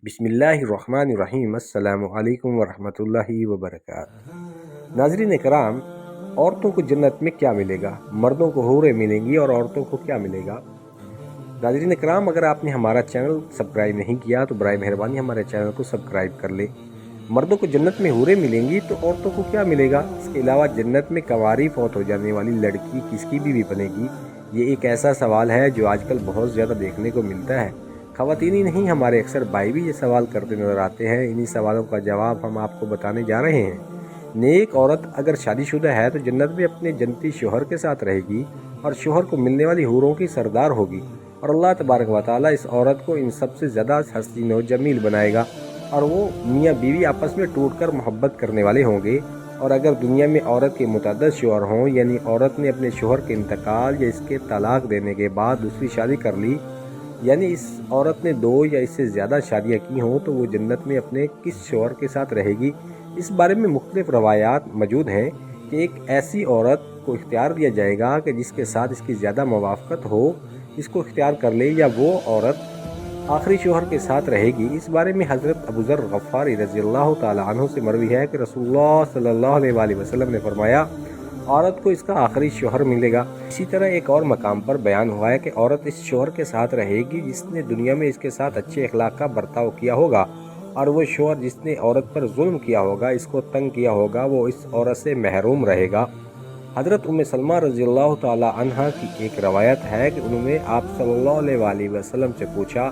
بسم اللہ الرحمن الرحیم۔ السلام علیکم ورحمۃ اللہ وبرکاتہ۔ ناظرین کرام، عورتوں کو جنت میں کیا ملے گا؟ مردوں کو حوریں ملیں گی اور عورتوں کو کیا ملے گا؟ ناظرین کرام، اگر آپ نے ہمارا چینل سبسکرائب نہیں کیا تو برائے مہربانی ہمارے چینل کو سبسکرائب کر لیں۔ مردوں کو جنت میں حوریں ملیں گی تو عورتوں کو کیا ملے گا؟ اس کے علاوہ جنت میں کنواری فوت ہو جانے والی لڑکی کس کی بیوی بنے گی؟ یہ ایک ایسا سوال ہے جو آج کل بہت زیادہ دیکھنے کو ملتا ہے۔ خواتین ہی نہیں، ہمارے اکثر بھائی بھی یہ سوال کرتے نظر آتے ہیں۔ انہی سوالوں کا جواب ہم آپ کو بتانے جا رہے ہیں۔ نیک عورت اگر شادی شدہ ہے تو جنت میں اپنے جنتی شوہر کے ساتھ رہے گی اور شوہر کو ملنے والی حوروں کی سردار ہوگی، اور اللہ تبارک و تعالیٰ اس عورت کو ان سب سے زیادہ حسین و جمیل بنائے گا، اور وہ میاں بیوی آپس میں ٹوٹ کر محبت کرنے والے ہوں گے۔ اور اگر دنیا میں عورت کے متعدد شوہر ہوں، یعنی عورت نے اپنے شوہر کے انتقال یا اس کے طلاق دینے کے بعد دوسری شادی کر لی، یعنی اس عورت نے 2 یا اس سے زیادہ شادیاں کی ہوں، تو وہ جنت میں اپنے کس شوہر کے ساتھ رہے گی؟ اس بارے میں مختلف روایات موجود ہیں کہ ایک ایسی عورت کو اختیار دیا جائے گا کہ جس کے ساتھ اس کی زیادہ موافقت ہو، اس کو اختیار کر لے، یا وہ عورت آخری شوہر کے ساتھ رہے گی۔ اس بارے میں حضرت ابو ذر غفاری رضی اللہ تعالی عنہ سے مروی ہے کہ رسول اللہ صلی اللہ علیہ وآلہ وسلم نے فرمایا، عورت کو اس کا آخری شوہر ملے گا۔ اسی طرح ایک اور مقام پر بیان ہوا ہے کہ عورت اس شوہر کے ساتھ رہے گی جس نے دنیا میں اس کے ساتھ اچھے اخلاق کا برتاؤ کیا ہوگا، اور وہ شوہر جس نے عورت پر ظلم کیا ہوگا، اس کو تنگ کیا ہوگا، وہ اس عورت سے محروم رہے گا۔ حضرت ام سلمہ رضی اللہ تعالی عنہا کی ایک روایت ہے کہ انہوں نے آپ صلی اللہ علیہ وآلہ وسلم سے پوچھا،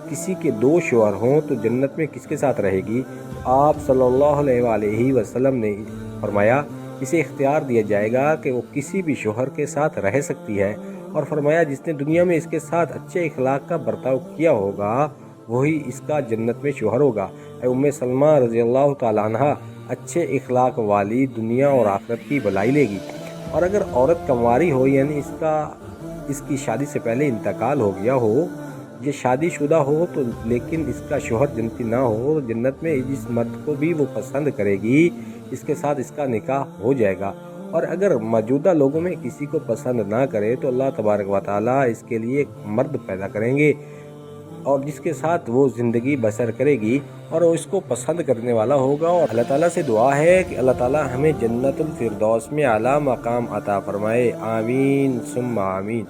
کسی کے 2 شوہر ہوں تو جنت میں کس کے ساتھ رہے گی؟ آپ صلی اللہ علیہ وآلہ وسلم نے فرمایا، اسے اختیار دیا جائے گا کہ وہ کسی بھی شوہر کے ساتھ رہ سکتی ہے، اور فرمایا جس نے دنیا میں اس کے ساتھ اچھے اخلاق کا برتاؤ کیا ہوگا وہی اس کا جنت میں شوہر ہوگا۔ اے ام سلمہ رضی اللہ تعالی عنہ، اچھے اخلاق والی دنیا اور آخرت کی بھلائی لے گی۔ اور اگر عورت کنواری ہو، یعنی اس کی شادی سے پہلے انتقال ہو گیا ہو، یہ شادی شدہ ہو تو لیکن اس کا شوہر جنتی نہ ہو، جنت میں جس مرد کو بھی وہ پسند کرے گی اس کے ساتھ اس کا نکاح ہو جائے گا۔ اور اگر موجودہ لوگوں میں کسی کو پسند نہ کرے تو اللہ تبارک و تعالیٰ اس کے لیے ایک مرد پیدا کریں گے، اور جس کے ساتھ وہ زندگی بسر کرے گی، اور وہ اس کو پسند کرنے والا ہوگا۔ اور اللہ تعالیٰ سے دعا ہے کہ اللہ تعالیٰ ہمیں جنت الفردوس میں اعلیٰ مقام عطا فرمائے۔ آمین ثم آمین۔